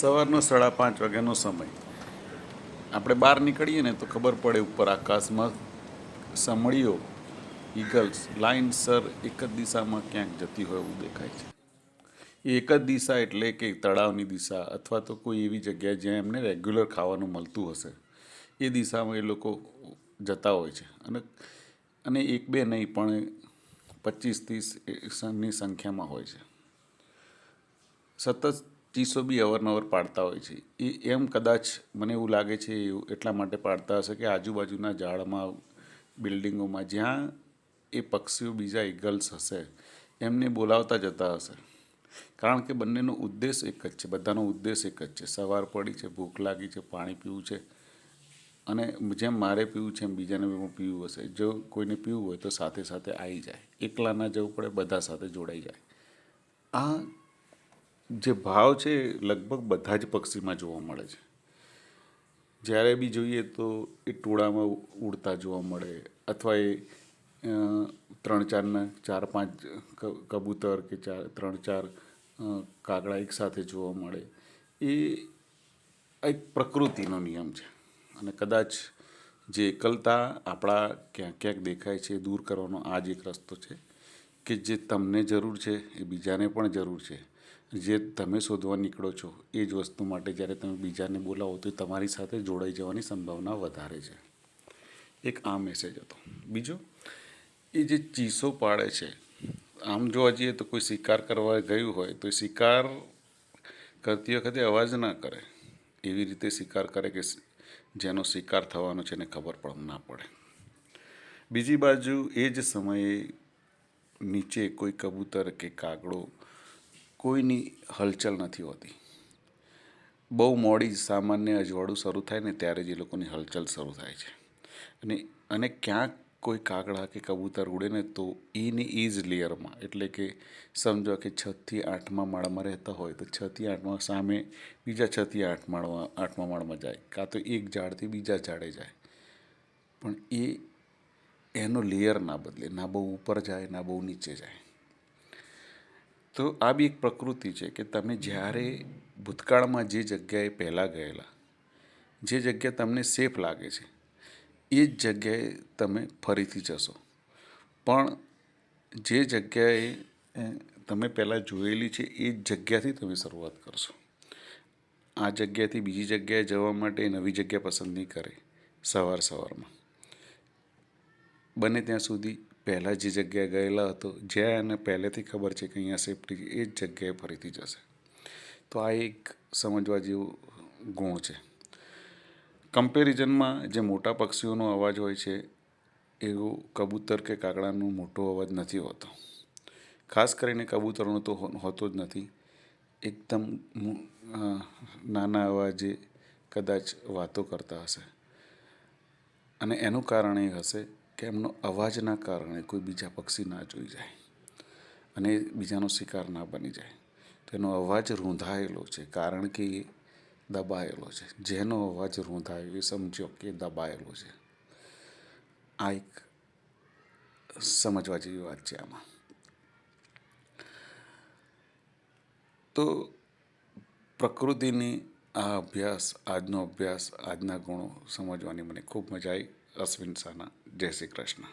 સવારનો 5:30 વાગ્યાનો સમય. આપણે બહાર નીકળીએ ને તો ખબર પડે ઉપર આકાશમાં સમળીઓ ઈગલ્સ લાઇનસર એક જ દિશામાં ક્યાંક જતી હોય એવું દેખાય છે. એ એક જ દિશા એટલે કે તળાવની દિશા અથવા તો કોઈ એવી જગ્યાએ જ્યાં એમને રેગ્યુલર ખાવાનું મળતું હશે એ દિશામાં એ લોકો જતા હોય છે. અને એક બે નહીં પણ 25-30ની સંખ્યામાં હોય છે. સતત ચીસો બી અવારનવાર પાડતા હોય છે. એમ કદાચ મને એવું લાગે છે એટલા માટે પાડતા હશે કે આજુબાજુના ઝાડમાં બિલ્ડિંગોમાં જ્યાં એ પક્ષીઓ બીજા ઈગલ્સ હશે એમને બોલાવતા જતા હશે. કારણ કે બંનેનો ઉદ્દેશ એક જ છે, બધાનો ઉદ્દેશ એક જ છે. સવાર પડી છે, ભૂખ લાગી છે, પાણી પીવું છે અને જેમ મારે પીવું છે એમ બીજાને પીવું હશે. જો કોઈને પીવું હોય તો સાથે સાથે આવી જાય, એકલા ના જવું પડે, બધા સાથે જોડાઈ જાય. આ જે ભાવ છે લગભગ બધા જ પક્ષીમાં જોવા મળે છે. જ્યારે બી જોઈએ તો એ ટોળામાં ઉડતા જોવા મળે અથવા એ 3-4 4-5 કબૂતર કે 3-4 કાગડા એકસાથે જોવા મળે. એ એક પ્રકૃતિનો નિયમ છે અને કદાચ જે એકલતા આપણા ક્યાંક ક્યાંક દેખાય છે દૂર કરવાનો આ જ એક રસ્તો છે કે જે તમને જરૂર છે એ બીજાને પણ જરૂર છે. જે તમે શોધવા નીકળો છો એ જ વસ્તુ માટે જ્યારે તમે બીજાને બોલાવો તો તમારી સાથે જોડાઈ જવાની સંભાવના વધારે છે. એક આ મેસેજ હતો. બીજો, એ જે ચીસો પાડે છે, આમ જોવા જઈએ તો કોઈ શિકાર કરવા ગયું હોય તો એ શિકાર કરતી વખતે અવાજ ના કરે, એવી રીતે શિકાર કરે કે જેનો શિકાર થવાનો છે એને ખબર પણ ના પડે. બીજી બાજુ એ જ સમયે નીચે કોઈ કબૂતર કે કાગડો કોઈની હલચલ નથી હોતી. બહુ મોડી સામાન્ય અજવાળું શરૂ થાય ને ત્યારે જ એ લોકોની હલચલ શરૂ થાય છે. અને ક્યાંક કોઈ કાગડા કે કબૂતર ઉડે ને તો એની એ જ લેયરમાં, એટલે કે સમજો કે 6થી 8મા માળમાં રહેતા હોય તો 6થી 8માં સામે બીજા 6થી 8મા માળમાં જાય, કાં તો એક ઝાડથી બીજા ઝાડે જાય. પણ એનો લેયર ના બદલે, ના બહુ ઉપર જાય ના બહુ નીચે જાય. તો આ બી એક પ્રકૃતિ છે કે તમે જ્યારે ભૂતકાળમાં જે જગ્યાએ પહેલાં ગયેલા, જે જગ્યા તમને સેફ લાગે છે એ જ જગ્યાએ તમે ફરીથી જશો. પણ જે જગ્યાએ તમે પહેલાં જોયેલી છે એ જ જગ્યાથી તમે શરૂઆત કરશો. આ જગ્યાથી બીજી જગ્યાએ જવા માટે નવી જગ્યા પસંદ નહીં કરે સવારમાં. બને ત્યાં સુધી પહેલાં જે જગ્યાએ ગયેલા હતો, જ્યાં એને પહેલેથી ખબર છે કે અહીંયા સેફટી છે, એ જ જગ્યાએ ફરીથી જશે. તો આ એક સમજવા જેવું ગુણ છે. કમ્પેરિઝનમાં જે મોટા પક્ષીઓનો અવાજ હોય છે એવો કબૂતર કે કાગડાનો મોટો અવાજ નથી હોતો. ખાસ કરીને કબૂતરનો તો હોતો જ નથી. એકદમ નાના અવાજે કદાચ વાતો કરતા હશે અને એનું કારણ એ હશે કે એમનો અવાજના કારણે કોઈ બીજા પક્ષી ના જોઈ જાય અને બીજાનો શિકાર ના બની જાય. તો એનો અવાજ રૂંધાયેલો છે કારણ કે એ દબાયેલો છે. જેનો અવાજ રૂંધાયો એ સમજો કે દબાયેલો છે. આ એક સમજવા જેવી વાત છે આમાં. તો પ્રકૃતિની આજનો અભ્યાસ, આજના ગુણો સમજવાની મને ખૂબ મજા આવી. અશ્વિન શાહના. જય શ્રી કૃષ્ણ.